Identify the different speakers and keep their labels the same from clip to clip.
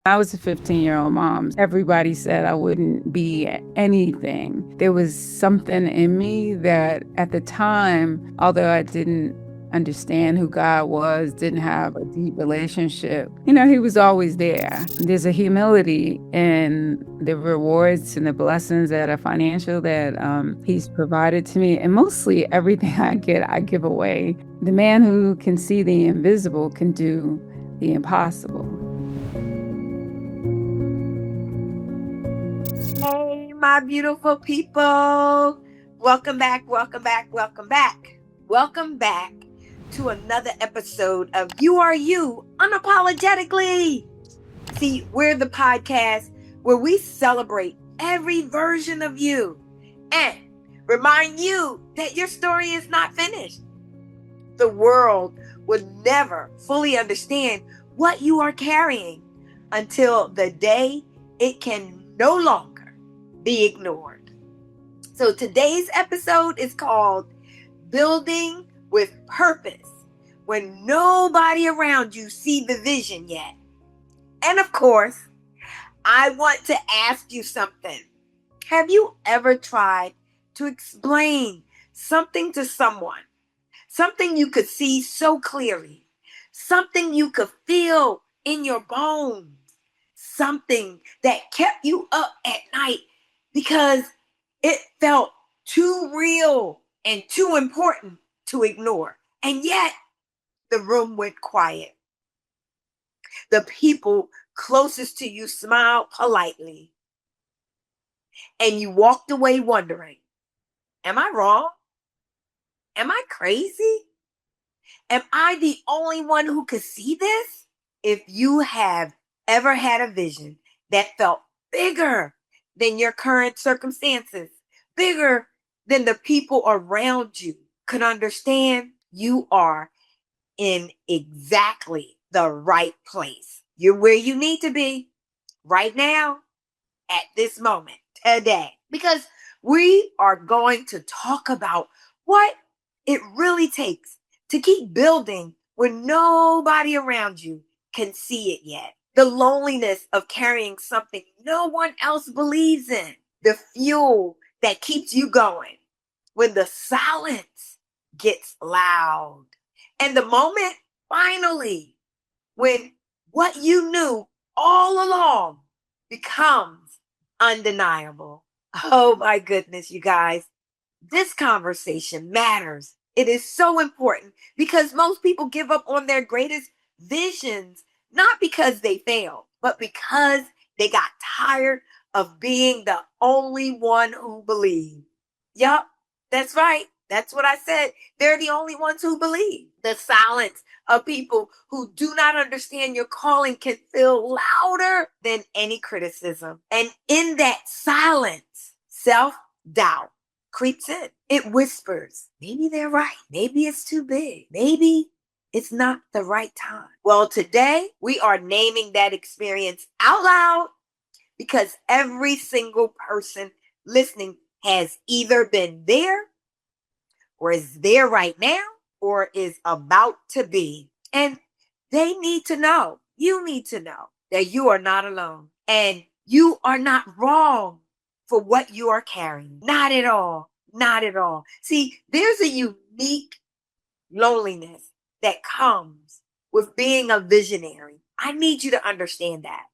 Speaker 1: I was a 15-year-old mom. Everybody said I wouldn't be anything. There was something in me that at the time, although I didn't understand who God was, didn't have a deep relationship, he was always there. There's a humility in the rewards and the blessings that are financial that He's provided to me. And mostly everything I get, I give away. The man who can see the invisible can do the impossible.
Speaker 2: Hey, my beautiful people. Welcome back, welcome back, welcome back. Welcome back to another episode of You Are You Unapologetically. See, we're the podcast where we celebrate every version of you and remind you that your story is not finished. The world will never fully understand what you are carrying until the day it can no longer be ignored. So today's episode is called Building with Purpose when nobody around you see the vision yet. And of course, I want to ask you something. Have you ever tried to explain something to someone? Something you could see so clearly, something you could feel in your bones, something that kept you up at night because it felt too real and too important to ignore. And yet, the room went quiet. The people closest to you smiled politely, and you walked away wondering, am I wrong? Am I crazy? Am I the only one who could see this? If you have ever had a vision that felt bigger than your current circumstances, bigger than the people around you could understand, you are in exactly the right place. You're where you need to be right now, at this moment, today. Because we are going to talk about what it really takes to keep building when nobody around you can see it yet. The loneliness of carrying something no one else believes in. The fuel that keeps you going when the silence gets loud. And the moment, finally, when what you knew all along becomes undeniable. Oh my goodness, you guys. This conversation matters. It is so important because most people give up on their greatest visions, not because they failed, but because they got tired of being the only one who believed. Yup, that's right. That's what I said. They're the only ones who believe. The silence of people who do not understand your calling can feel louder than any criticism. And in that silence, self-doubt creeps in. It whispers, maybe they're right. Maybe it's too big. Maybe it's not the right time. Well, today we are naming that experience out loud because every single person listening has either been there or is there right now or is about to be. And they need to know, you need to know that you are not alone and you are not wrong for what you are carrying. Not at all. Not at all. See, there's a unique loneliness that comes with being a visionary. I need you to understand that.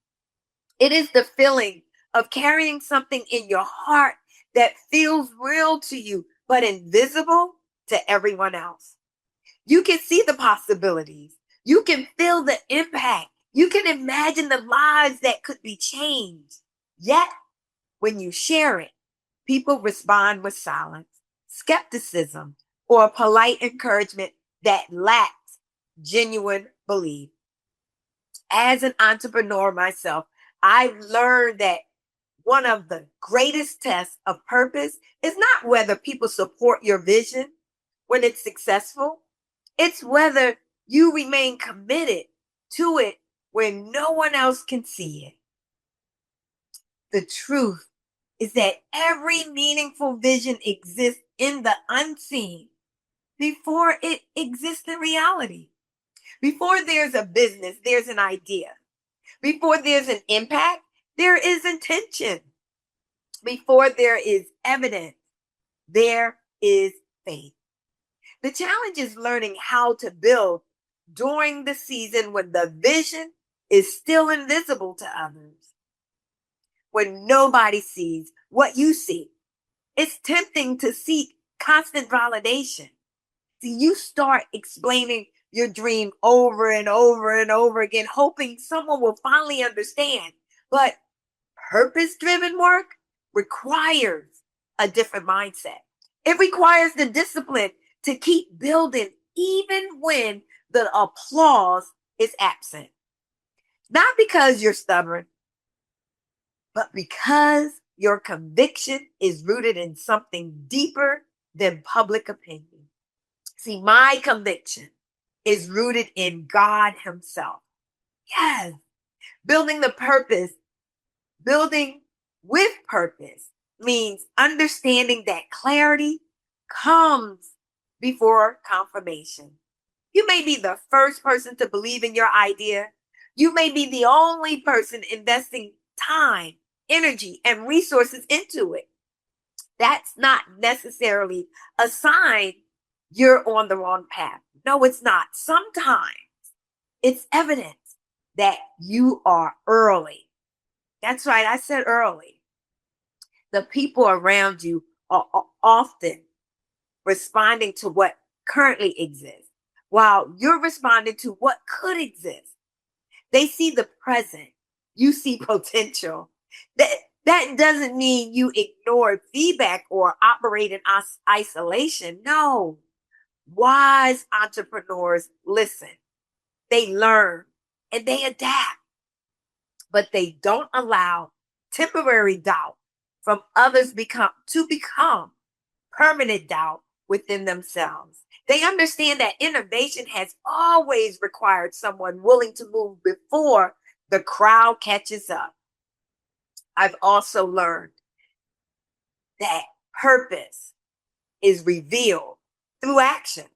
Speaker 2: It is the feeling of carrying something in your heart that feels real to you, but invisible to everyone else. You can see the possibilities. You can feel the impact. You can imagine the lives that could be changed. Yet, when you share it, people respond with silence, skepticism, or polite encouragement that lacks genuine belief. As an entrepreneur myself, I've learned that one of the greatest tests of purpose is not whether people support your vision when it's successful. It's whether you remain committed to it when no one else can see it. The truth is that every meaningful vision exists in the unseen before it exists in reality. Before there's a business, there's an idea. Before there's an impact, there is intention. Before there is evidence, there is faith. The challenge is learning how to build during the season when the vision is still invisible to others, when nobody sees what you see. It's tempting to seek constant validation. See, you start explaining your dream over and over and over again, hoping someone will finally understand. But purpose-driven work requires a different mindset. It requires the discipline to keep building even when the applause is absent. Not because you're stubborn, but because your conviction is rooted in something deeper than public opinion. See, my conviction is rooted in God Himself. Yes, building with purpose means understanding that clarity comes before confirmation. You may be the first person to believe in your idea. You may be the only person investing time, energy, and resources into it. That's not necessarily a sign you're on the wrong path. No, it's not. Sometimes it's evidence that you are early. That's right, I said early. The people around you are often responding to what currently exists, while you're responding to what could exist. They see the present. You see potential. That doesn't mean you ignore feedback or operate in isolation. No. Wise entrepreneurs listen. They learn and they adapt, but they don't allow temporary doubt from others to become permanent doubt within themselves. They understand that innovation has always required someone willing to move before the crowd catches up. I've also learned that purpose is revealed through action,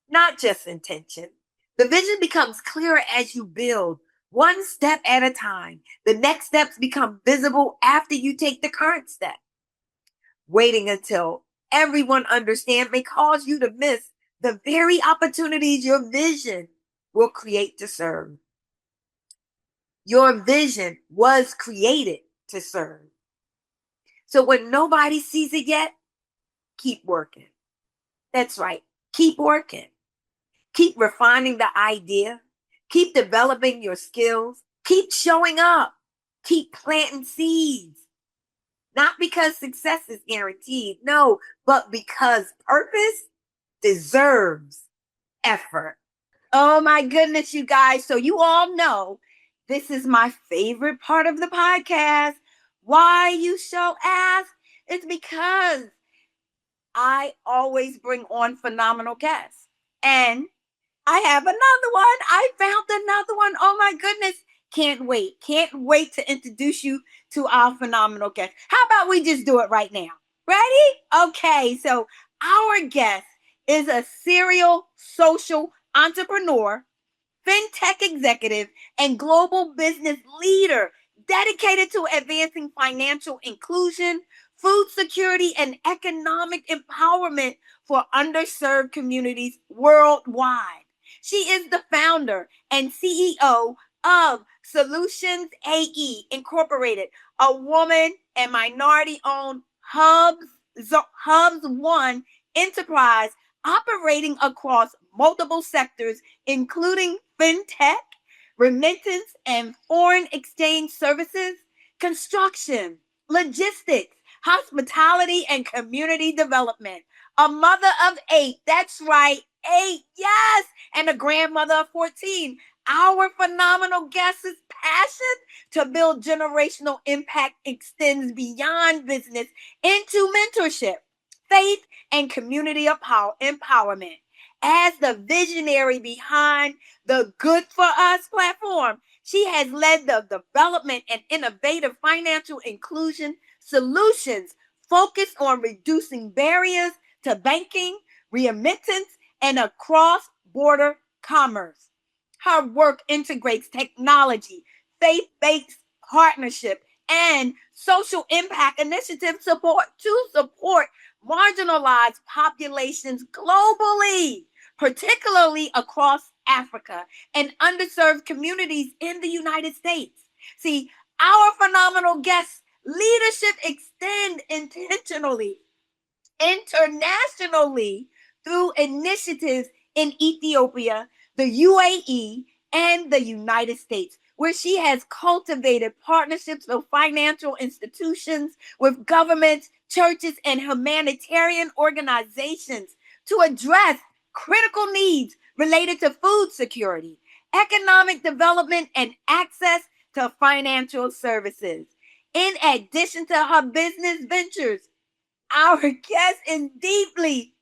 Speaker 2: not just intention. The vision becomes clearer as you build, one step at a time. The next steps become visible after you take the current step. Waiting until everyone understands may cause you to miss the very opportunities your vision will create to serve. Your vision was created to serve. So when nobody sees it yet, keep working. That's right. Keep working. Keep refining the idea. Keep developing your skills. Keep showing up. Keep planting seeds. Not because success is guaranteed, no, but because purpose deserves effort. Oh my goodness, you guys. So you all know this is my favorite part of the podcast. Why, you shall ask? It's because I always bring on phenomenal guests. And I have another one. I found another one. Oh my goodness. Can't wait. Can't wait to introduce you to our phenomenal guest. How about we just do it right now? Ready? Okay. So our guest is a serial social entrepreneur, fintech executive, and global business leader dedicated to advancing financial inclusion, food security, and economic empowerment for underserved communities worldwide. She is the founder and CEO of SolutionsAe Incorporated, a woman and minority-owned Hubs One enterprise operating across multiple sectors, including fintech, remittance and foreign exchange services, construction, logistics, hospitality, and community development. A mother of 8. That's right, 8. Yes. And a grandmother of 14. Our phenomenal guest's passion to build generational impact extends beyond business into mentorship, faith, and community empowerment. As the visionary behind the Good for Us platform, she has led the development and innovative financial inclusion solutions focused on reducing barriers to banking, remittance, and cross-border commerce. Her work integrates technology, faith-based partnership and social impact initiatives to support marginalized populations globally, particularly across Africa and underserved communities in the United States. See, our phenomenal guests' leadership extend intentionally, internationally through initiatives in Ethiopia, the UAE, and the United States, where she has cultivated partnerships with financial institutions, with governments, churches, and humanitarian organizations to address critical needs related to food security, economic development, and access to financial services. In addition to her business ventures, our guest is deeply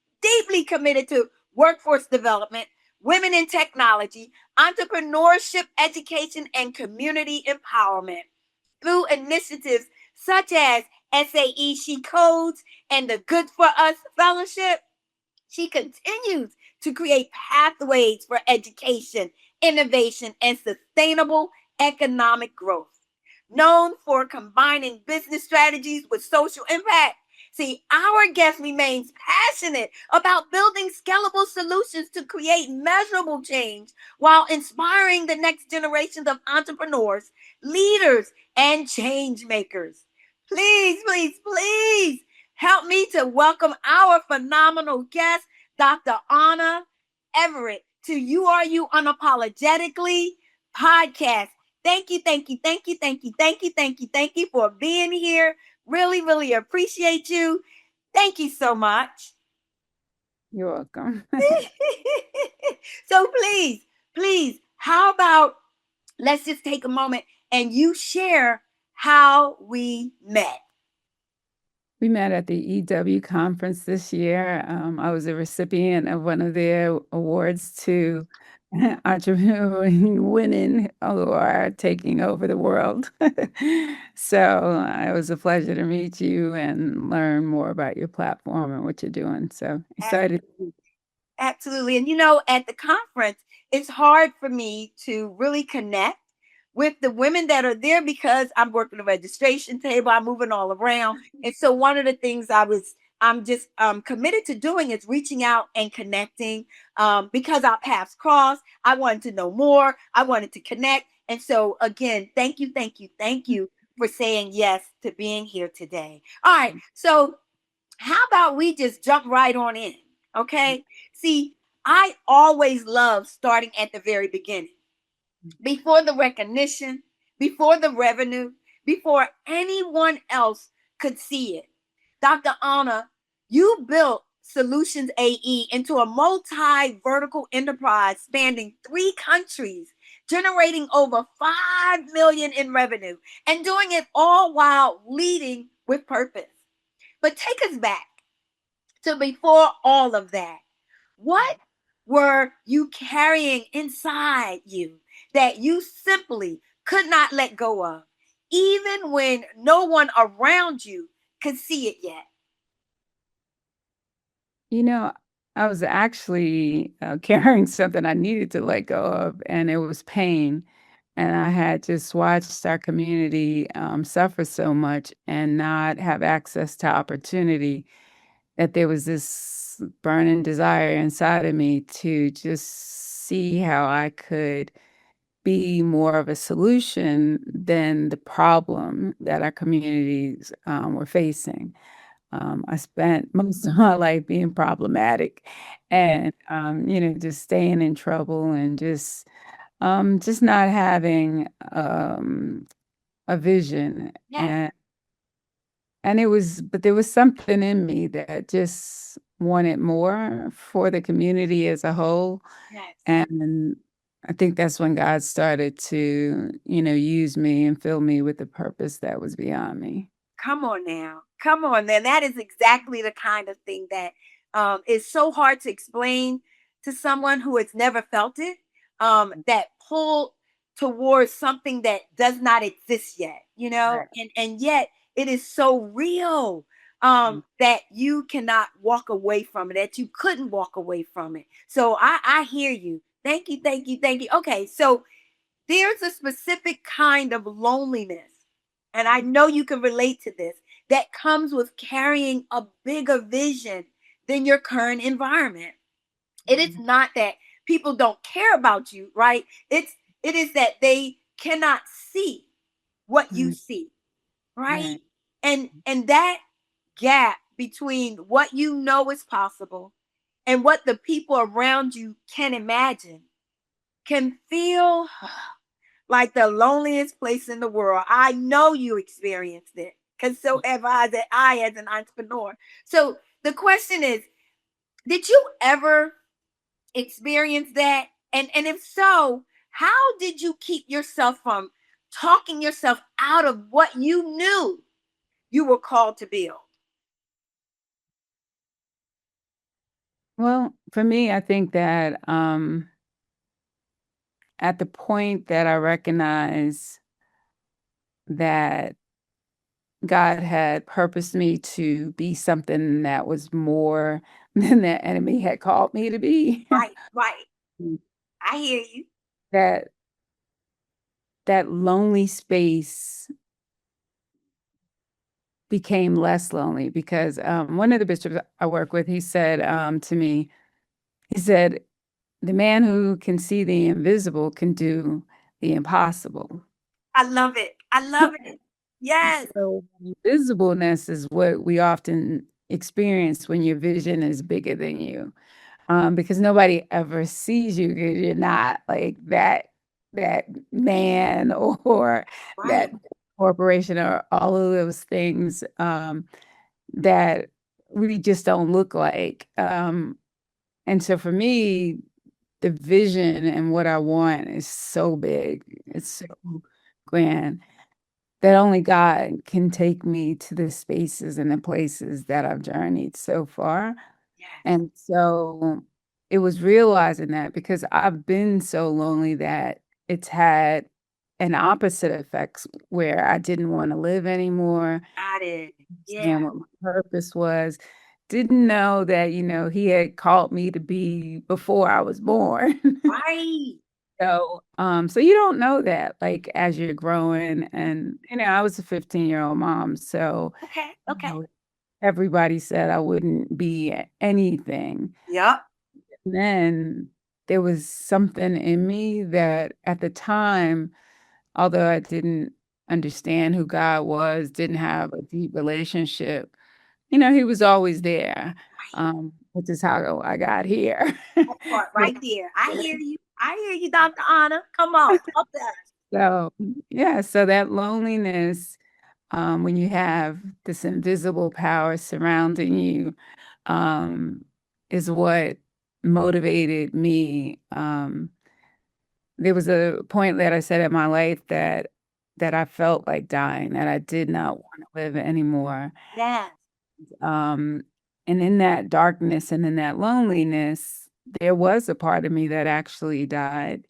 Speaker 2: committed to workforce development, women in technology, entrepreneurship, education, and community empowerment through initiatives such as SAE She Codes and the Good for Us Fellowship. She continues to create pathways for education, innovation, and sustainable economic growth. Known for combining business strategies with social impact, see, our guest remains passionate about building scalable solutions to create measurable change while inspiring the next generations of entrepreneurs, leaders, and change makers. Please help me to welcome our phenomenal guest, Dr. Anna Everett, to You Are You Unapologetically podcast. Thank you for being here. Really appreciate you. Thank you so much.
Speaker 1: You're welcome.
Speaker 2: So please, how about let's just take a moment and you share how we met.
Speaker 1: We met at the EW conference this year. I was a recipient of one of their awards to entrepreneur women who are taking over the world. So it was a pleasure to meet you and learn more about your platform and what you're doing. So excited.
Speaker 2: Absolutely. And at the conference, it's hard for me to really connect with the women that are there because I'm working the registration table, I'm moving all around. And so one of the things I'm just committed to doing is reaching out and connecting because our paths cross. I wanted to know more. I wanted to connect. And so again, thank you for saying yes to being here today. All right. So how about we just jump right on in? Okay. See, I always love starting at the very beginning, before the recognition, before the revenue, before anyone else could see it. Dr. Anna, you built SolutionsAe into a multi-vertical enterprise spanning 3 countries, generating over 5 million in revenue and doing it all while leading with purpose. But take us back to before all of that. What were you carrying inside you that you simply could not let go of, even when no one around you could see it yet?
Speaker 1: I was actually carrying something I needed to let go of, and it was pain. And I had just watched our community suffer so much and not have access to opportunity, that there was this burning desire inside of me to just see how I could be more of a solution than the problem that our communities were facing. I spent most of my life being problematic and, just staying in trouble and just not having a vision.
Speaker 2: Yes.
Speaker 1: And but there was something in me that just wanted more for the community as a whole.
Speaker 2: Yes.
Speaker 1: And I think that's when God started to, use me and fill me with the purpose that was beyond me.
Speaker 2: Come on now. Come on. Then that is exactly the kind of thing that is so hard to explain to someone who has never felt it. That pull towards something that does not exist yet,
Speaker 1: Right.
Speaker 2: and yet it is so real that you cannot walk away from it, that you couldn't walk away from it. So I hear you. Thank you. Okay, so there's a specific kind of loneliness, and I know you can relate to this, that comes with carrying a bigger vision than your current environment. It is not that people don't care about you, right? It is that they cannot see what you
Speaker 1: Mhm.
Speaker 2: see, right?
Speaker 1: Right.
Speaker 2: And that gap between what you know is possible and what the people around you can imagine can feel like the loneliest place in the world. I know you experienced it because so have I as an entrepreneur. So the question is, did you ever experience that? And if so, how did you keep yourself from talking yourself out of what you knew you were called to build?
Speaker 1: Well, for me, I think that at the point that I recognize that God had purposed me to be something that was more than the enemy had called me to be,
Speaker 2: Right, right. I hear you.
Speaker 1: that that lonely space became less lonely because one of the bishops I work with, he said to me, he said, the man who can see the invisible can do the impossible.
Speaker 2: I love it. I love it. Yes.
Speaker 1: So visibleness is what we often experience when your vision is bigger than you, because nobody ever sees you because you're not like that man or
Speaker 2: Right.
Speaker 1: that corporation or all of those things that we just don't look like. And so for me, the vision and what I want is so big. It's so grand that only God can take me to the spaces and the places that I've journeyed so far.
Speaker 2: Yes.
Speaker 1: And so it was realizing that because I've been so lonely that it's had an opposite effect where I didn't want to live anymore,
Speaker 2: Got it. Yeah.
Speaker 1: understand what my purpose was, didn't know that, he had called me to be before I was born.
Speaker 2: Right.
Speaker 1: So you don't know that, like, as you're growing, and, I was a 15-year-old mom, so,
Speaker 2: Okay.
Speaker 1: you
Speaker 2: Okay.
Speaker 1: know, everybody said I wouldn't be anything.
Speaker 2: Yep.
Speaker 1: And then there was something in me that at the time, although I didn't understand who God was, didn't have a deep relationship, he was always there,
Speaker 2: Right.
Speaker 1: which is how I got here.
Speaker 2: That part right there. I hear you. I hear you, Dr. Anna. Come on. Talk to us.
Speaker 1: So, yeah, so that loneliness, when you have this invisible power surrounding you, um, is what motivated me. There was a point that I said in my life that I felt like dying, that I did not want to live anymore.
Speaker 2: Yes.
Speaker 1: Um, and in that darkness and in that loneliness, there was a part of me that actually died.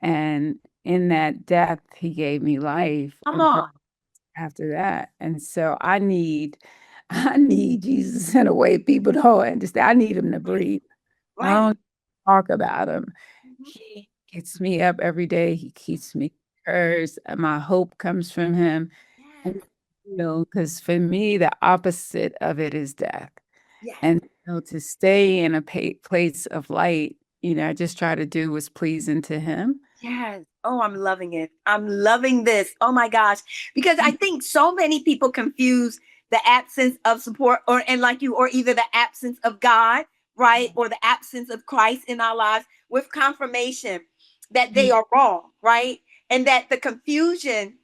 Speaker 1: And in that death, he gave me life
Speaker 2: Come on.
Speaker 1: after that. And so I need Jesus in a way people don't understand. I need him to breathe. I
Speaker 2: Right.
Speaker 1: don't talk about him.
Speaker 2: Mhm.
Speaker 1: He gets me up every day. He keeps me encouraged. And my hope comes from him.
Speaker 2: Yes.
Speaker 1: And because for me, the opposite of it is death.
Speaker 2: Yes.
Speaker 1: And to stay in a place of light, I just try to do what's pleasing to him.
Speaker 2: Yes. Oh, I'm loving it. I'm loving this. Oh my gosh. Because I think so many people confuse the absence of support or and like you, or either the absence of God, right? Or the absence of Christ in our lives with confirmation that they are wrong, right? And that the confusion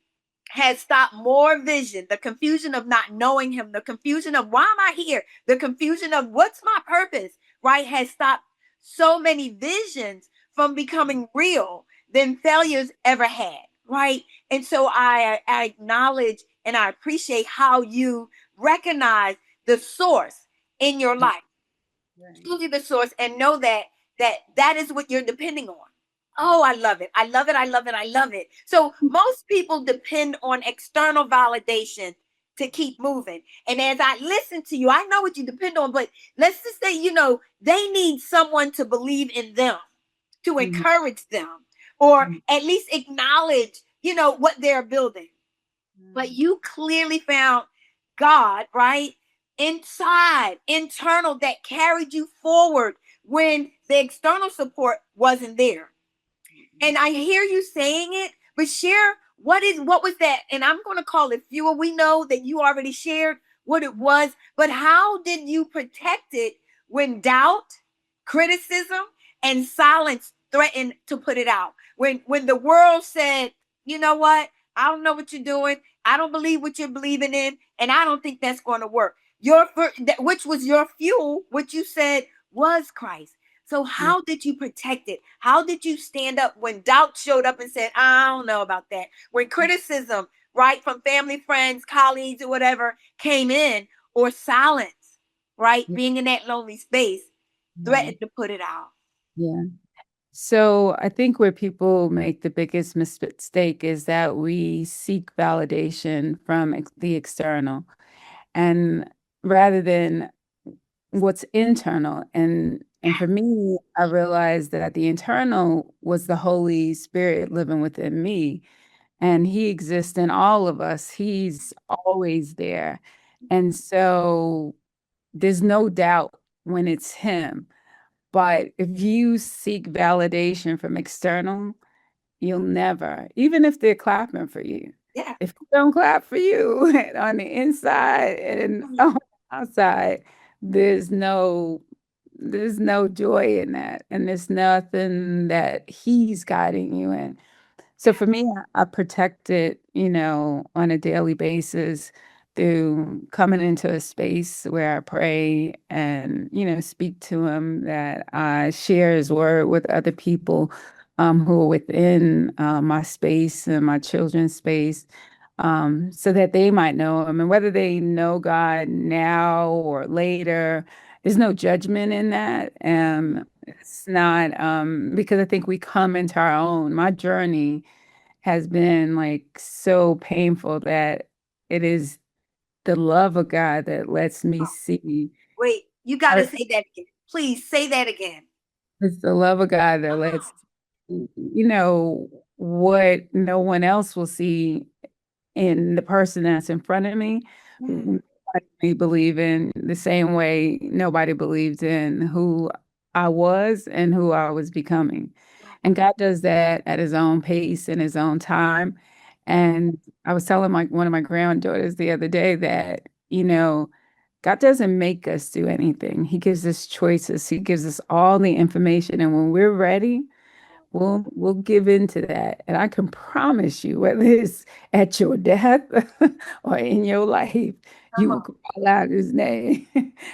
Speaker 2: has stopped more vision, the confusion of not knowing him, the confusion of why am I here, the confusion of what's my purpose, right? Has stopped so many visions from becoming real than failures ever had, right? And so I acknowledge and I appreciate how you recognize the source in your life,
Speaker 1: Right.
Speaker 2: truly the source, and know that is what you're depending on. Oh, I love it. I love it. I love it. I love it. So most people depend on external validation to keep moving. And as I listen to you, I know what you depend on, but let's just say, they need someone to believe in them, to
Speaker 1: Mhm.
Speaker 2: encourage them, or at least acknowledge, what they're building. But you clearly found God, right? Inside, internal, that carried you forward when the external support wasn't there. And I hear you saying it, but share what was that? And I'm going to call it fuel. We know that you already shared what it was, but how did you protect it when doubt, criticism, and silence threatened to put it out? When the world said, you know what? I don't know what you're doing. I don't believe what you're believing in, and I don't think that's going to work. Which was your fuel, which you said was Christ. So how did you protect it? How did you stand up when doubt showed up and said, I don't know about that? When criticism, right, from family, friends, colleagues, or whatever came in, or silence, right, being in that lonely space, threatened to put it out.
Speaker 1: Yeah. So I think where people make the biggest mistake is that we seek validation from the external, and rather than what's internal. And for me, I realized that the internal was the Holy Spirit living within me, and He exists in all of us. He's always there. And so there's no doubt when it's Him. But if you seek validation from external, you'll never, even if they're clapping for you,
Speaker 2: Yeah.
Speaker 1: if they don't clap for you on the inside and on the outside, there's no there's no joy in that. And there's nothing that He's guiding you in. So for me, I protect it, on a daily basis through coming into a space where I pray and, speak to Him, that I share His word with other people who are within my space and my children's space, so that they might know Him. And whether they know God now or later, there's no judgment in that. It's not because I think we come into our own. My journey has been like so painful that it is the love of God that lets me see.
Speaker 2: Wait, you got to say that again. Please say that again.
Speaker 1: It's the love of God that lets, what no one else will see in the person that's in front of me. Nobody believe in the same way nobody believed in who I was and who I was becoming. And God does that at His own pace and His own time. And I was telling one of my granddaughters the other day that, God doesn't make us do anything. He gives us choices. He gives us all the information. And when we're ready, we'll give in to that. And I can promise you, whether it's at your death or in your life, you will call out His name.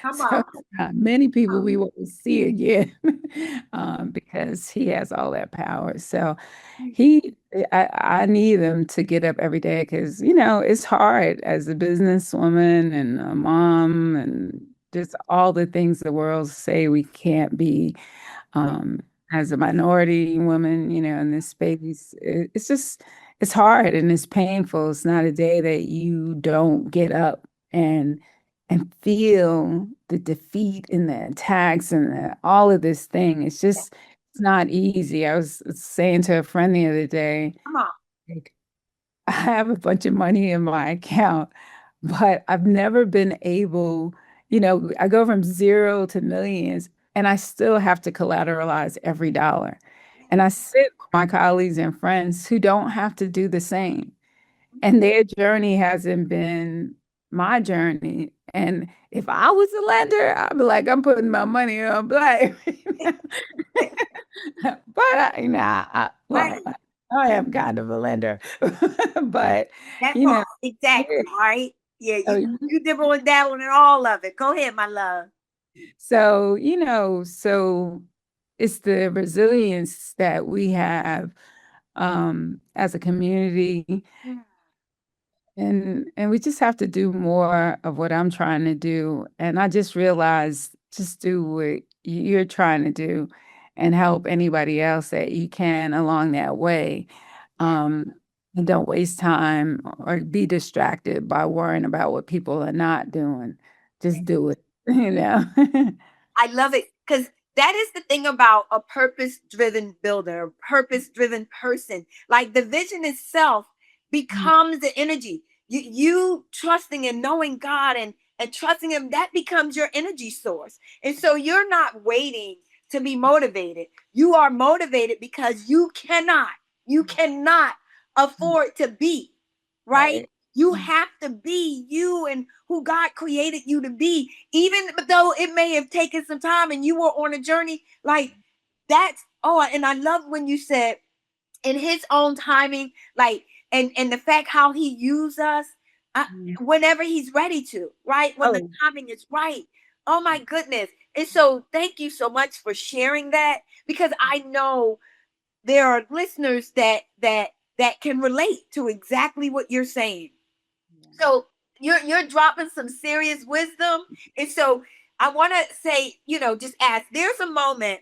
Speaker 2: Come
Speaker 1: So
Speaker 2: on.
Speaker 1: many people we won't see again, because He has all that power. So I need Him to get up every day, because, it's hard as a businesswoman and a mom and just all the things the world say we can't be. Um, as a minority woman, in this space, it's hard and it's painful. It's not a day that you don't get up and feel the defeat and the attacks and all of this thing. It's not easy. I was saying to a friend the other day,
Speaker 2: Come on.
Speaker 1: like, I have a bunch of money in my account, but I've never been able, I go from zero to millions, and I still have to collateralize every dollar. And I sit with my colleagues and friends who don't have to do the same. And their journey hasn't been my journey. And if I was a lender, I'd be like, I'm putting my money on black. But well,
Speaker 2: Right.
Speaker 1: I am kind of a lender, but
Speaker 2: That
Speaker 1: you
Speaker 2: part,
Speaker 1: know,
Speaker 2: exactly,
Speaker 1: yeah,
Speaker 2: right? Yeah,
Speaker 1: so,
Speaker 2: you dibble and dabble in all of it. Go ahead, my love.
Speaker 1: so it's the resilience that we have as a community, and we just have to do more of what I'm trying to do. And I just realized, just do what you're trying to do and help anybody else that you can along that way. Um, and don't waste time or be distracted by worrying about what people are not doing. Just do it, you know.
Speaker 2: I love it because that is the thing about a purpose-driven builder, a purpose-driven person. Like the vision itself becomes the energy. You trusting and knowing God and trusting him, that becomes your energy source. And so you're not waiting to be motivated. You are motivated because you cannot afford to be, right?
Speaker 1: Right.
Speaker 2: You have to be you and who God created you to be, even though it may have taken some time and you were on a journey. Like that's, oh, and I love when you said in his own timing, like, and the fact how he used us uh,
Speaker 1: Mhm.
Speaker 2: whenever he's ready to, right? When the
Speaker 1: Oh,
Speaker 2: timing is right. Oh my goodness. And so thank you so much for sharing that, because I know there are listeners that can relate to exactly what you're saying.
Speaker 1: yeah.
Speaker 2: So you're dropping some serious wisdom. And so I want to say, just ask, there's a moment,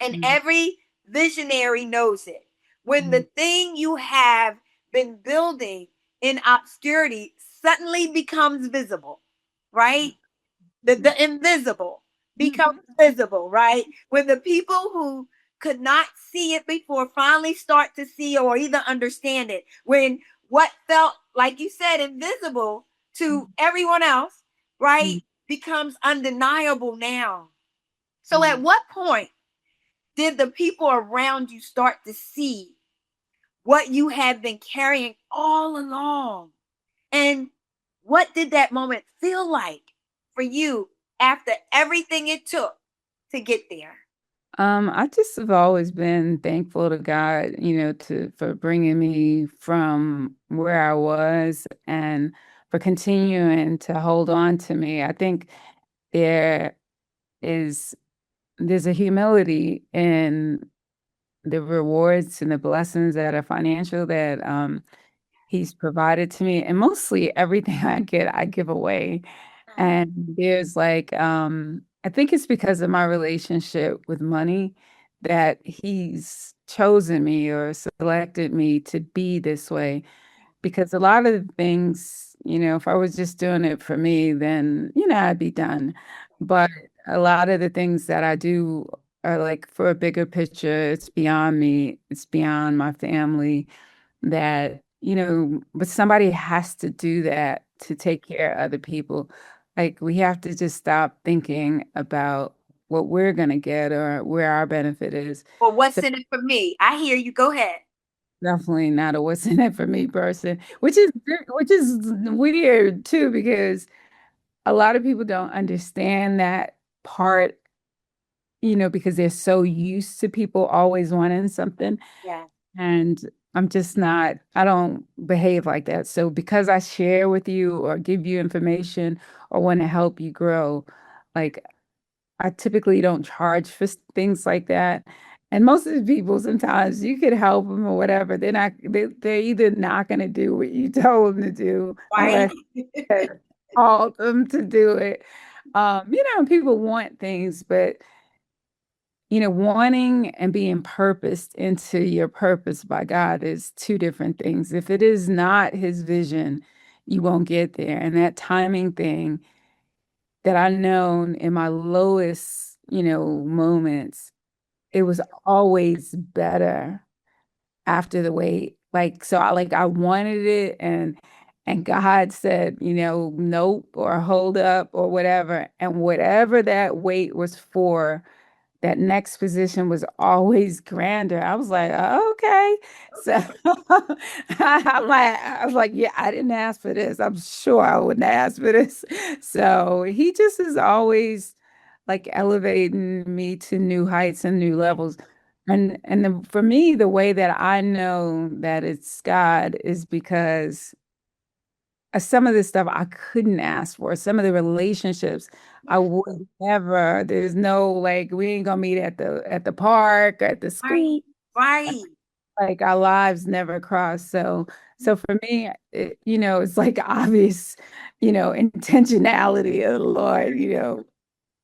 Speaker 2: and
Speaker 1: Mhm.
Speaker 2: every visionary knows it, when the
Speaker 1: Mhm.
Speaker 2: thing you have been building in obscurity suddenly becomes visible, right? The invisible becomes
Speaker 1: Mhm.
Speaker 2: visible, right? When the people who could not see it before finally start to see or either understand it, when what felt, like you said, invisible to everyone else, right,
Speaker 1: Mhm.
Speaker 2: becomes undeniable now. So at
Speaker 1: Mhm.
Speaker 2: what point did the people around you start to see what you have been carrying all along? And what did that moment feel like for you after everything it took to get there?
Speaker 1: I just have always been thankful to God, for bringing me from where I was and for continuing to hold on to me. I think there is there's a humility in the rewards and the blessings that are financial that he's provided to me, and mostly everything I get, I give away. And there's like, I think it's because of my relationship with money that he's chosen me or selected me to be this way. Because a lot of the things, if I was just doing it for me, then, I'd be done. But a lot of the things that I do are like for a bigger picture. It's beyond me, it's beyond my family that, but somebody has to do that to take care of other people. Like we have to just stop thinking about what we're going to get or where our benefit is.
Speaker 2: Or what's
Speaker 1: So
Speaker 2: in it for me? I hear you. Go ahead.
Speaker 1: definitely not a what's in it for me person, which is weird too, because a lot of people don't understand that part, because they're so used to people always wanting something.
Speaker 2: Yeah.
Speaker 1: And I don't behave like that. So because I share with you or give you information or want to help you grow, like I typically don't charge for things like that. And most of the people, sometimes you could help them or whatever. They're either not going to do what you told them to do
Speaker 2: Right.
Speaker 1: unless you called them to do it. People want things, but wanting and being purposed into your purpose by God is two different things. If it is not his vision, you won't get there. And that timing thing that I known in my lowest, moments, it was always better after the wait. Like, so I wanted it and God said, nope or hold up or whatever. And whatever that wait was for, that next position was always grander. I was like, oh, okay. So I was like, yeah, I didn't ask for this. I'm sure I wouldn't ask for this. So he just is always like elevating me to new heights and new levels. For me, the way that I know that it's God is because some of this stuff I couldn't ask for. Some of the relationships I would never. There's no like we ain't gonna meet at the park, at the
Speaker 2: Right.
Speaker 1: school.
Speaker 2: Right.
Speaker 1: Like our lives never cross. So for me, it's like obvious, intentionality of the Lord,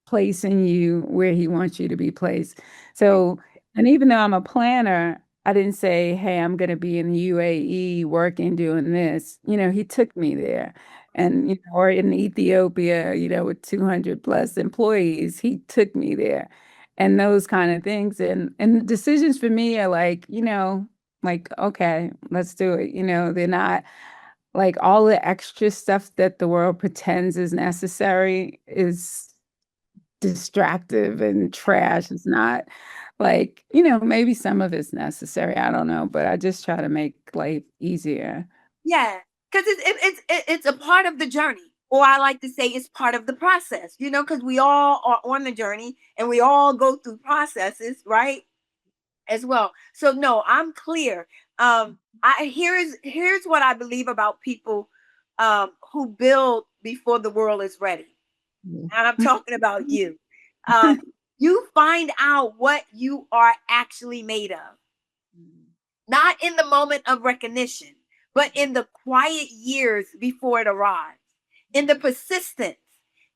Speaker 1: placing you where he wants you to be placed. So, and even though I'm a planner, I didn't say, hey, I'm going to be in the UAE working doing this. He took me there. And, or in Ethiopia, with 200 plus employees, he took me there. and those kind of things. And decisions for me are like, like, okay, let's do it. They're not like all the extra stuff that the world pretends is necessary is distractive and trash. It's not like, maybe some of it's necessary. I don't know, but I just try to make life easier.
Speaker 2: Yeah, because it's a part of the journey, or I like to say it's part of the process. Because we all are on the journey and we all go through processes, right? As well. So no, I'm clear. Here's what I believe about people who build before the world is ready, and I'm talking about you. Um, you find out what you are actually made of, not in the moment of recognition, but in the quiet years before it arrives, in the persistence,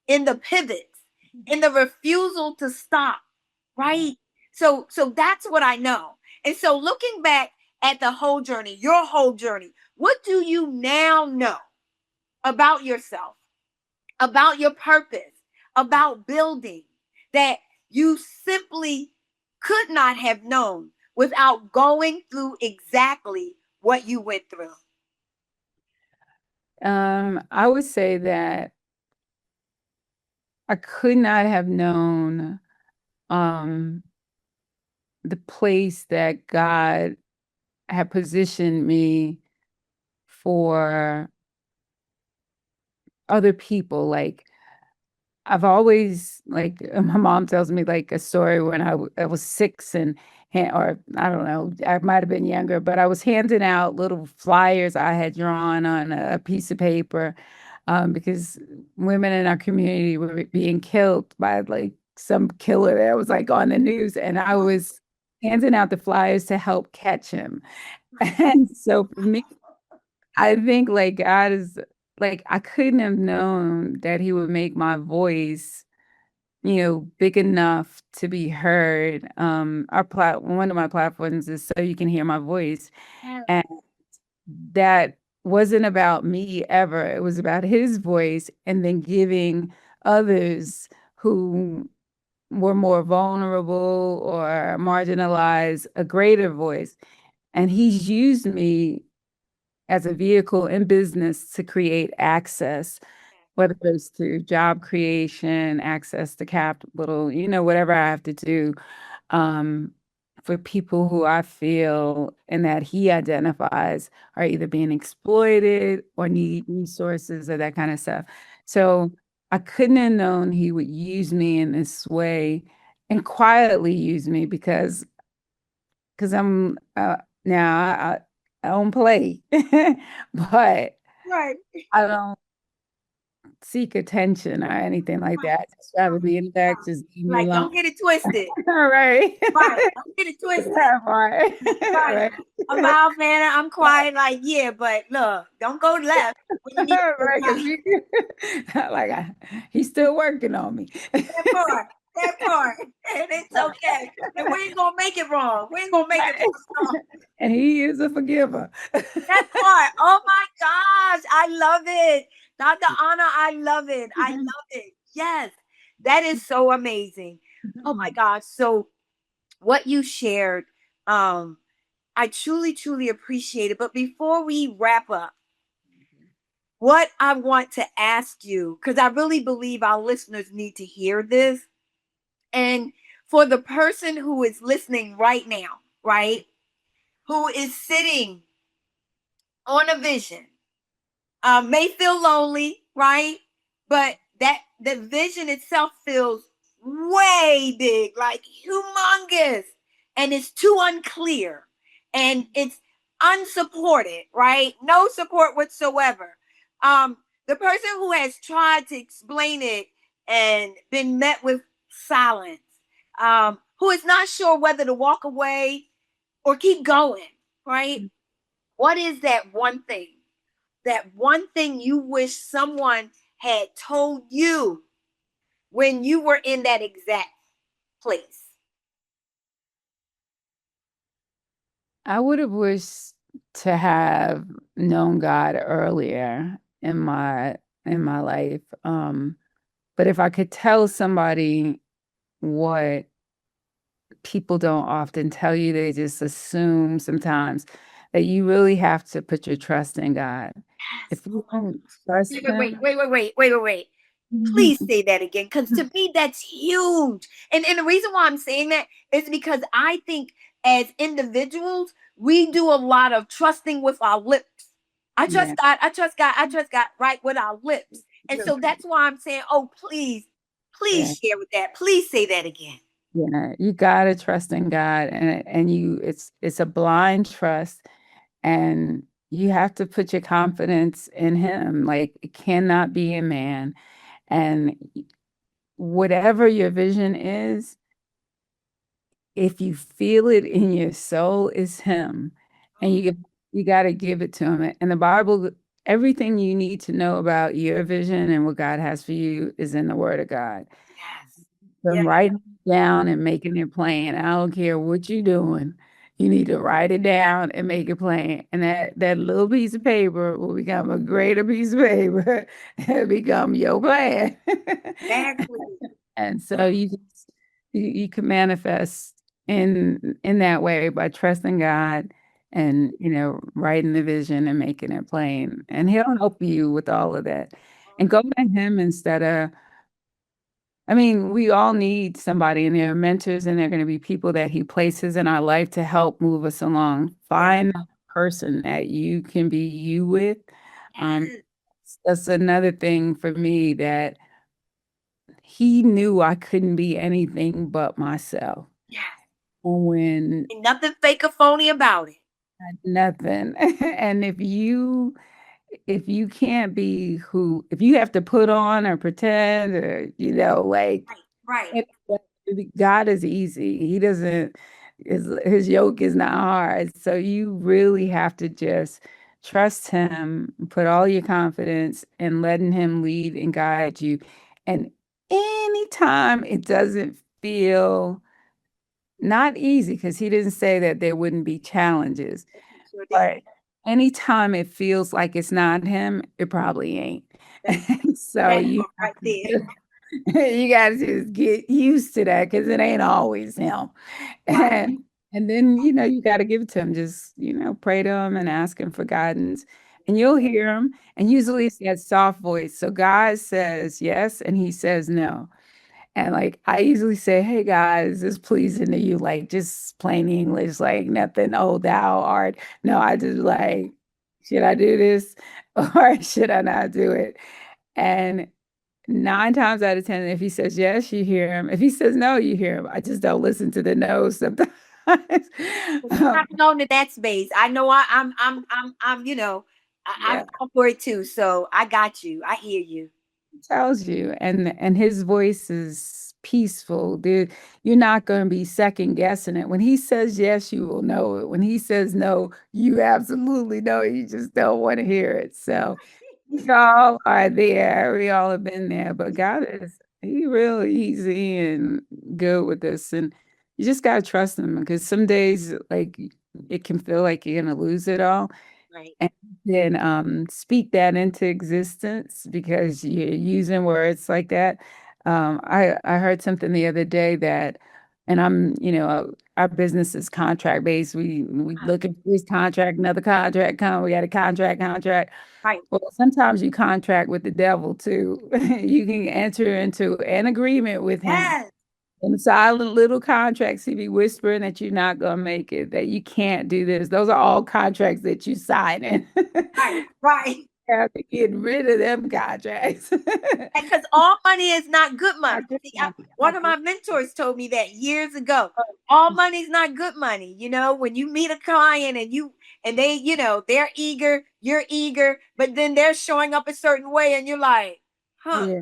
Speaker 2: in the pivots, in the refusal to stop, right? So that's what I know. And so looking back at the whole journey, your whole journey, what do you now know about yourself, about your purpose, about building that you simply could not have known without going through exactly what you went through?
Speaker 1: I would say that I could not have known um, the place that God had positioned me for other people. Like, I've always, like, my mom tells me like a story when I was 6 and or I don't know, I might have been younger, but I was handing out little flyers I had drawn on a piece of paper, because women in our community were being killed by like some killer that was like on the news, and I was handing out the flyers to help catch him. And so for me, I think like God is like, I couldn't have known that he would make my voice, big enough to be heard. One of my platforms is So You Can Hear My Voice. And that wasn't about me ever. It was about his voice, and then giving others who were more vulnerable or marginalized a greater voice. And he's used me as a vehicle in business to create access, whether it's to job creation, access to capital, whatever I have to do, um, for people who I feel and that he identifies are either being exploited or need resources or that kind of stuff. So I couldn't have known he would use me in this way and quietly use me because I'm now I don't play, but
Speaker 2: Right.
Speaker 1: I don't seek attention or anything like that. Just rather be in the back, just leave me
Speaker 2: Like,
Speaker 1: alone.
Speaker 2: don't get it twisted.
Speaker 1: All right.
Speaker 2: Right. Don't get it twisted.
Speaker 1: That part.
Speaker 2: Right.
Speaker 1: Right.
Speaker 2: I'm mild mannered. I'm quiet. Like, yeah, but look, don't go left when you need to go
Speaker 1: Right, because
Speaker 2: right.
Speaker 1: he's still working on me.
Speaker 2: That part. That part. And it's okay. And we ain't gonna make it wrong. We ain't gonna make it wrong.
Speaker 1: And he is a forgiver.
Speaker 2: That part. Oh my gosh. I love it. Dr. Anna, I love it. I love it. Yes. That is so amazing. Oh my gosh. So what you shared, I truly, truly appreciate it. But before we wrap up, what I want to ask you, because I really believe our listeners need to hear this. And for the person who is listening right now, right, who is sitting on a vision, may feel lonely, right? But that the vision itself feels way big, like humongous, and it's too unclear, and it's unsupported, right? No support whatsoever. Um, the person who has tried to explain it and been met with silence, who is not sure whether to walk away or keep going, right? What is that one thing? That one thing you wish someone had told you when you were in that exact place?
Speaker 1: I would have wished to have known God earlier in my life. But if I could tell somebody what people don't often tell you. They just assume sometimes that you really have to put your trust in God.
Speaker 2: Yes.
Speaker 1: If you don't trust Him,
Speaker 2: Wait. Please say that again, because to me that's huge. And the reason why I'm saying that is because I think as individuals, we do a lot of trusting with our lips. I
Speaker 1: yeah,
Speaker 2: trust God, I trust God, I trust God, right, with our lips. And so that's why I'm saying, oh, please
Speaker 1: yeah,
Speaker 2: share with that. Please say that again.
Speaker 1: yeah, you gotta trust in God, and it's a blind trust, and you have to put your confidence in Him. Like it cannot be in man, and whatever your vision is, if you feel it in your soul, is Him, and you got to give it to Him. And the Bible, everything you need to know about your vision and what God has for you is in the Word of God.
Speaker 2: Yes.
Speaker 1: From
Speaker 2: Yes.
Speaker 1: writing it down and making it plain. I don't care what you're doing. You need to write it down and make it plain. And that little piece of paper will become a greater piece of paper and become your plan.
Speaker 2: Exactly.
Speaker 1: And so you can manifest in that way by trusting God and writing the vision and making it plain. And He'll help you with all of that. And go to Him instead of, I mean, we all need somebody, and there are mentors, and there are going to be people that He places in our life to help move us along.
Speaker 2: Yes.
Speaker 1: Find a person that you can be you with. Um,
Speaker 2: Yes.
Speaker 1: that's another thing for me, that He knew I couldn't be anything but myself.
Speaker 2: Yes.
Speaker 1: When
Speaker 2: Ain't nothing fake or phony about it.
Speaker 1: nothing. And if you can't be who, if you have to put on or pretend, or like,
Speaker 2: Right. Right.
Speaker 1: it, God is easy. He doesn't, his yoke is not hard. So you really have to just trust Him, put all your confidence in letting Him lead and guide you. And anytime it doesn't feel not easy, because He didn't say that there wouldn't be challenges,
Speaker 2: Sure did.
Speaker 1: but anytime it feels like it's not Him, it probably ain't.
Speaker 2: That,
Speaker 1: So
Speaker 2: that
Speaker 1: you
Speaker 2: part
Speaker 1: have
Speaker 2: right
Speaker 1: to
Speaker 2: there.
Speaker 1: just you gotta just get used to that, because it ain't always Him.
Speaker 2: Right.
Speaker 1: And then you gotta give it to Him. Just pray to Him and ask Him for guidance, and you'll hear Him. And usually it's that soft voice. So God says yes, and He says no. And like I usually say, "Hey guys, is this pleasing to you?" Like just plain English, like nothing. Oh, thou art. No, I just like, should I do this or should I not do it? And 9 times out of 10, if He says yes, you hear Him. If He says no, you hear Him. I just don't listen to the no sometimes.
Speaker 2: Because you haven't known in that space. I know I'm I'm
Speaker 1: Yeah.
Speaker 2: up for it too. So I got you. I hear you.
Speaker 1: Tells you, and His voice is peaceful. You're not going to be second guessing it. When He says yes, you will know it. When He says no, you absolutely know it. You just don't want to hear it. So we all are there. We all have been there. But God is He real easy and good with this. And you just gotta trust Him, because some days like it can feel like you're gonna lose it all.
Speaker 2: Right.
Speaker 1: And then speak that into existence, because you're using words like that. I heard something the other day that, and our business is contract based. We look at this contract, another contract come, we got a contract.
Speaker 2: Right.
Speaker 1: Well, sometimes you contract with the devil too. You can enter into an agreement with him.
Speaker 2: Yes.
Speaker 1: In silent little contracts, he be whispering that you're not gonna make it, that you can't do this. Those are all contracts that you sign in.
Speaker 2: Right. Right.
Speaker 1: Have to get rid of them contracts.
Speaker 2: Because all money is not good money.
Speaker 1: I just
Speaker 2: See,
Speaker 1: want
Speaker 2: one of my mentors told me that years ago. All money is not good money. When you meet a client and they, they're eager, you're eager, but then they're showing up a certain way, and you're like, huh,
Speaker 1: yeah.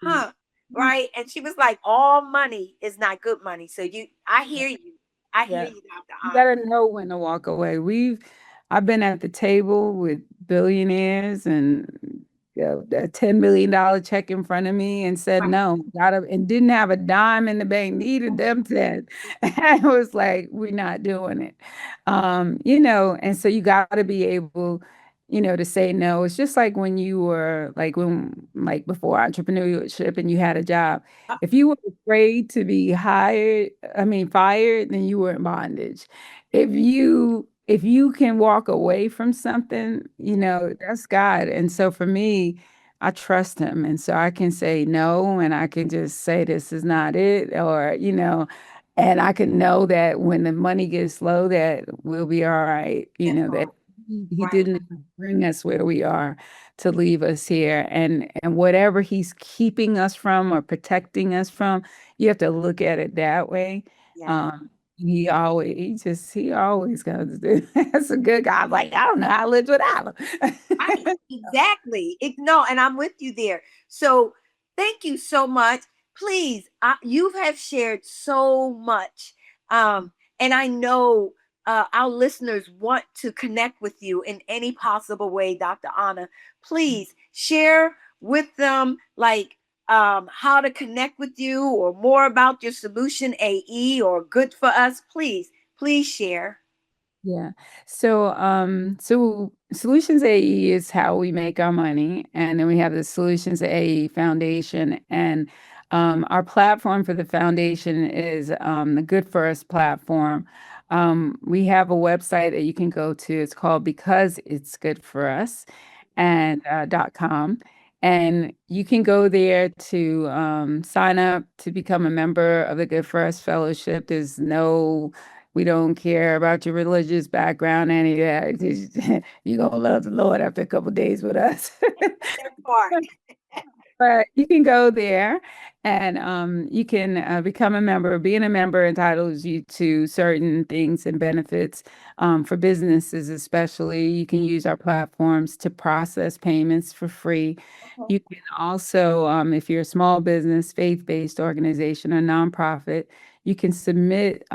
Speaker 2: huh, right? And she was like, all money is not good money. So I hear you. I hear
Speaker 1: Yeah.
Speaker 2: you, Dr.
Speaker 1: You
Speaker 2: Aunt.
Speaker 1: gotta know when to walk away. I've been at the table with billionaires, and a $10 million check in front of me, and said
Speaker 2: Right.
Speaker 1: no, and didn't have a dime in the bank, needed them 10. I was like, we're not doing it. And so you gotta be able, to say no. It's just like when you were like before entrepreneurship and you had a job. If you were afraid to be fired, then you were in bondage. If you can walk away from something, that's God. And so for me, I trust him. And so I can say no, and I can just say this is not it, or, and I can know that when the money gets low, that we'll be all right,
Speaker 2: That
Speaker 1: that
Speaker 2: part.
Speaker 1: he
Speaker 2: Right.
Speaker 1: didn't bring us where we are to leave us here. And whatever he's keeping us from or protecting us from, you have to look at it that way.
Speaker 2: Yeah.
Speaker 1: Um, he always goes, that's a good guy. I'm like, I don't know how I lived without
Speaker 2: Right,
Speaker 1: him.
Speaker 2: exactly. No, and I'm with you there. So thank you so much. Please, you have shared so much. And I know our listeners want to connect with you in any possible way, Dr. Anna. Please share with them like how to connect with you or more about your solution AE or good for us. Please share.
Speaker 1: Yeah. So Solutions AE is how we make our money. And then we have the Solutions AE Foundation. And our platform for the foundation is the Good for Us platform. We have a website that you can go to. It's called Because It's Good for Us and .com. And you can go there to sign up to become a member of the Good for Us Fellowship. We don't care about your religious background, any of that. You're going to love the Lord after a couple of days with us.
Speaker 2: That part.
Speaker 1: But you can go there and you can become a member. Being a member entitles you to certain things and benefits for businesses, especially. You can use our platforms to process payments for free.
Speaker 2: Okay.
Speaker 1: You can also, if you're a small business, faith-based organization, or nonprofit, you can submit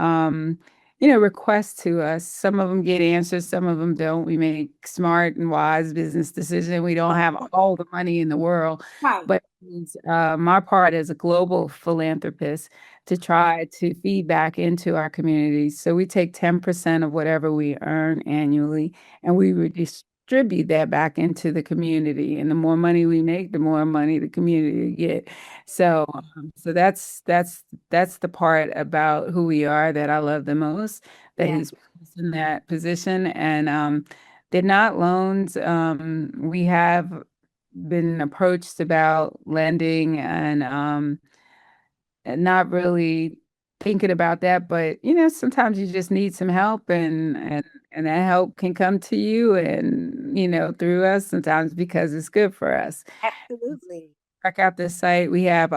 Speaker 1: requests to us. Some of them get answers, some of them don't. We make smart and wise business decisions. We don't have all the money in the world,
Speaker 2: Right.
Speaker 1: but it's my part as a global philanthropist to try to feed back into our communities. So we take 10% of whatever we earn annually, and we redistribute that back into the community. And the more money we make, the more money the community get. So that's the part about who we are that I love the most, that
Speaker 2: Yeah.
Speaker 1: he's put us in that position. And they're not loans. We have been approached about lending and not really thinking about that, but sometimes you just need some help, and that help can come to you, and through us sometimes, because it's good for us.
Speaker 2: Absolutely.
Speaker 1: Check out this site. We have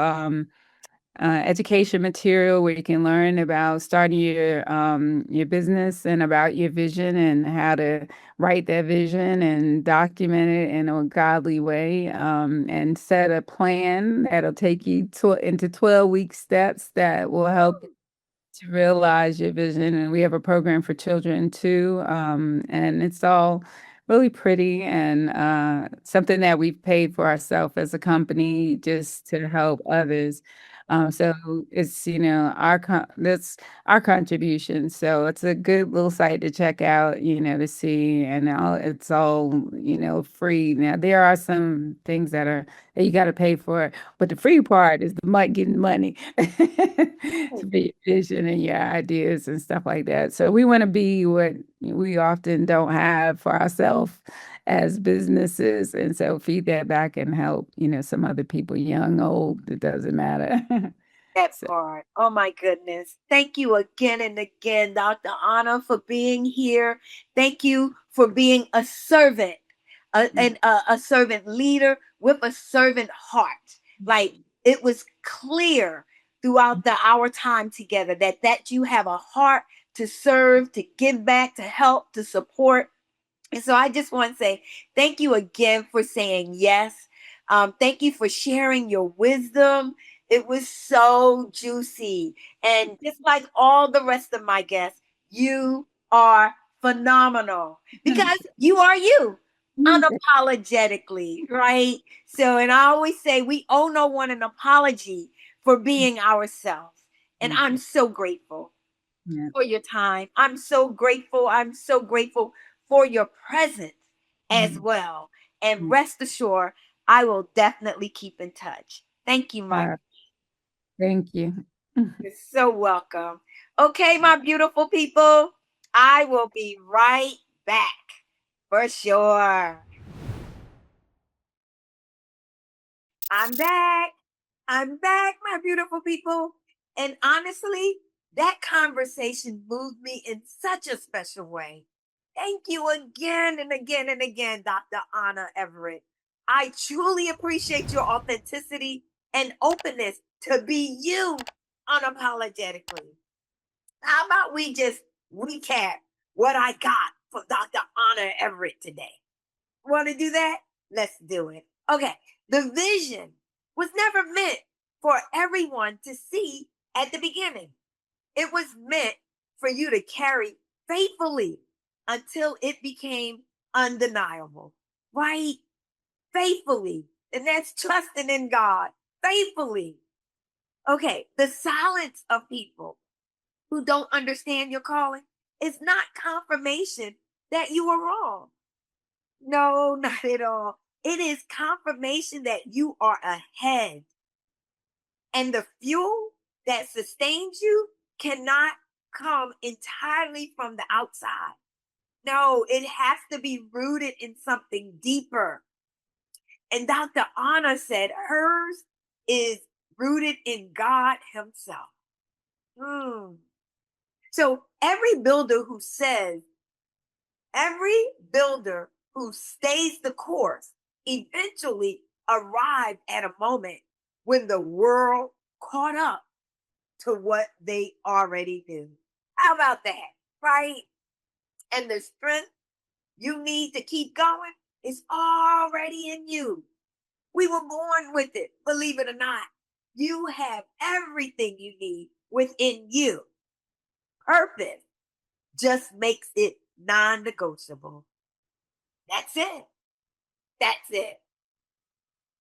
Speaker 1: education material where you can learn about starting your business and about your vision and how to write that vision and document it in a godly way, and set a plan that'll take you into 12-week steps that will help to realize your vision. And we have a program for children too. And it's all really pretty, and something that we've paid for ourselves as a company just to help others. So it's, that's our contribution. So it's a good little site to check out, to see, and it's all, free. Now, there are some things that you got to pay for, but the free part is getting money to be your vision and your ideas and stuff like that. So we want to be what we often don't have for ourselves as businesses. And so feed that back and help, some other people, young, old, it doesn't matter.
Speaker 2: That
Speaker 1: So,
Speaker 2: part. Oh my goodness. Thank you again and again, Dr. Anna, for being here. Thank you for being a servant, a servant leader with a servant heart. Like it was clear throughout our time together that you have a heart to serve, to give back, to help, to support. And so I just want to say thank you again for saying yes. Thank you for sharing your wisdom. It was so juicy. And just like all the rest of my guests, you are phenomenal because you are you unapologetically, right? So, and I always say we owe no one an apology for being ourselves. And I'm so grateful
Speaker 1: yeah.
Speaker 2: for your time. I'm so grateful. I'm so grateful for your presence as well. And rest assured, I will definitely keep in touch. Thank you, Mike.
Speaker 1: Thank you.
Speaker 2: You're so welcome. Okay, my beautiful people, I will be right back for sure. I'm back. I'm back, my beautiful people. And honestly, that conversation moved me in such a special way. Thank you again and again and again, Dr. Anna Everett. I truly appreciate your authenticity and openness to be you unapologetically. How about we just recap what I got from Dr. Anna Everett today? Want to do that? Let's do it. Okay. The vision was never meant for everyone to see at the beginning. It was meant for you to carry faithfully until it became undeniable, right? Faithfully. And that's trusting in God, faithfully. Okay. The silence of people who don't understand your calling is not confirmation that you are wrong. No, not at all. It is confirmation that you are ahead. And the fuel that sustains you cannot come entirely from the outside. No, it has to be rooted in something deeper. And Dr. Anna said hers is rooted in God Himself. So every builder who stays the course eventually arrived at a moment when the world caught up to what they already knew. How about that? Right? And the strength you need to keep going is already in you. We were born with it, believe it or not. You have everything you need within you. Purpose just makes it non-negotiable. That's it. That's it.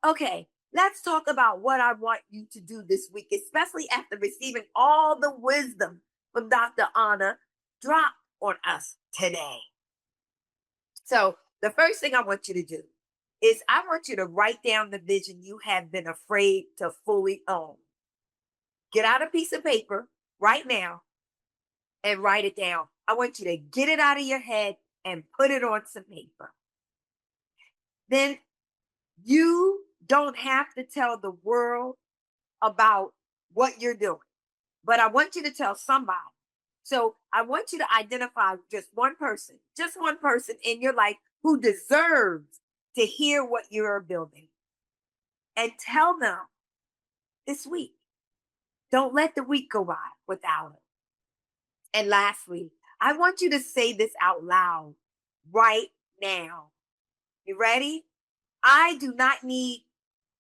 Speaker 2: Okay, let's talk about what I want you to do this week, especially after receiving all the wisdom from Dr. Anna dropped on us today. So, the first thing I want you to do is I want you to write down the vision you have been afraid to fully own. Get out a piece of paper right now and write it down. I want you to get it out of your head and put it on some paper. Then you don't have to tell the world about what you're doing, but I want you to tell somebody. So I want you to identify just one person in your life who deserves to hear what you're building, and tell them this week. Don't let the week go by without it. And lastly, I want you to say this out loud right now. You ready? I do not need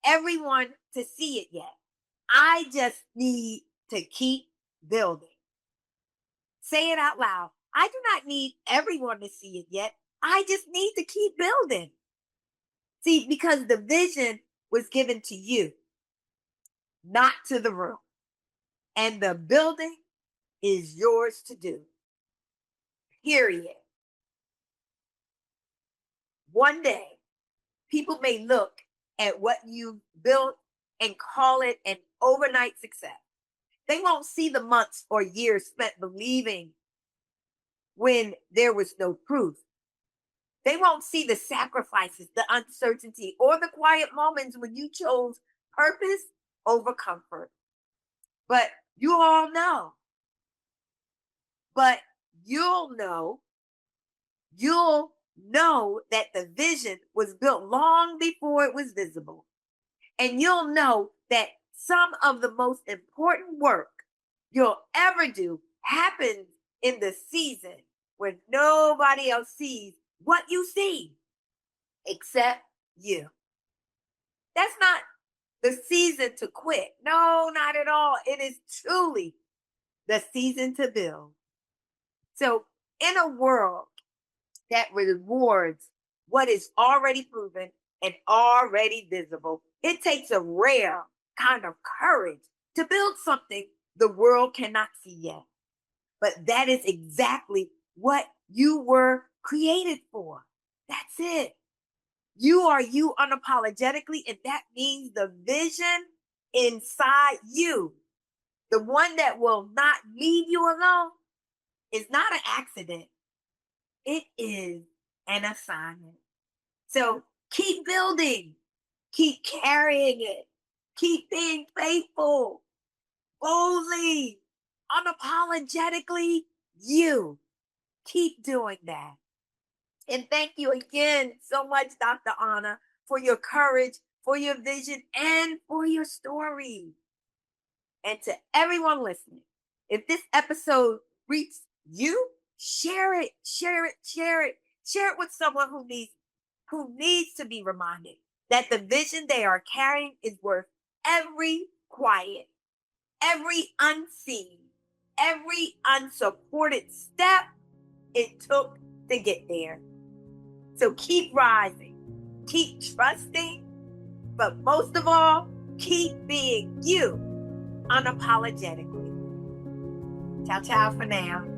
Speaker 2: everyone to see it yet. I just need to keep building. Say it out loud. I do not need everyone to see it yet. I just need to keep building. See, because the vision was given to you, not to the room. And the building is yours to do. Period. One day, people may look at what you built and call it an overnight success. They won't see the months or years spent believing when there was no proof. They won't see the sacrifices, the uncertainty, or the quiet moments when you chose purpose over comfort. But you all know. But you'll know that the vision was built long before it was visible. And you'll know that some of the most important work you'll ever do happens in the season when nobody else sees what you see except you. That's not the season to quit. No, not at all. It is truly the season to build. So, in a world that rewards what is already proven and already visible, it takes a rare kind of courage to build something the world cannot see yet. But that is exactly what you were created for. That's it. You are you unapologetically, and that means the vision inside you, the one that will not leave you alone, is not an accident. It is an assignment. So keep building, keep carrying it, keep being faithful, boldly, unapologetically you. Keep doing that. And thank you again so much, Dr. Anna, for your courage, for your vision, and for your story. And to everyone listening, if this episode reached you, share it, share it, share it. Share it with someone who needs to be reminded that the vision they are carrying is worth every quiet, every unseen, every unsupported step it took to get there. So keep rising, keep trusting, but most of all, keep being you unapologetically. Ciao, ciao for now.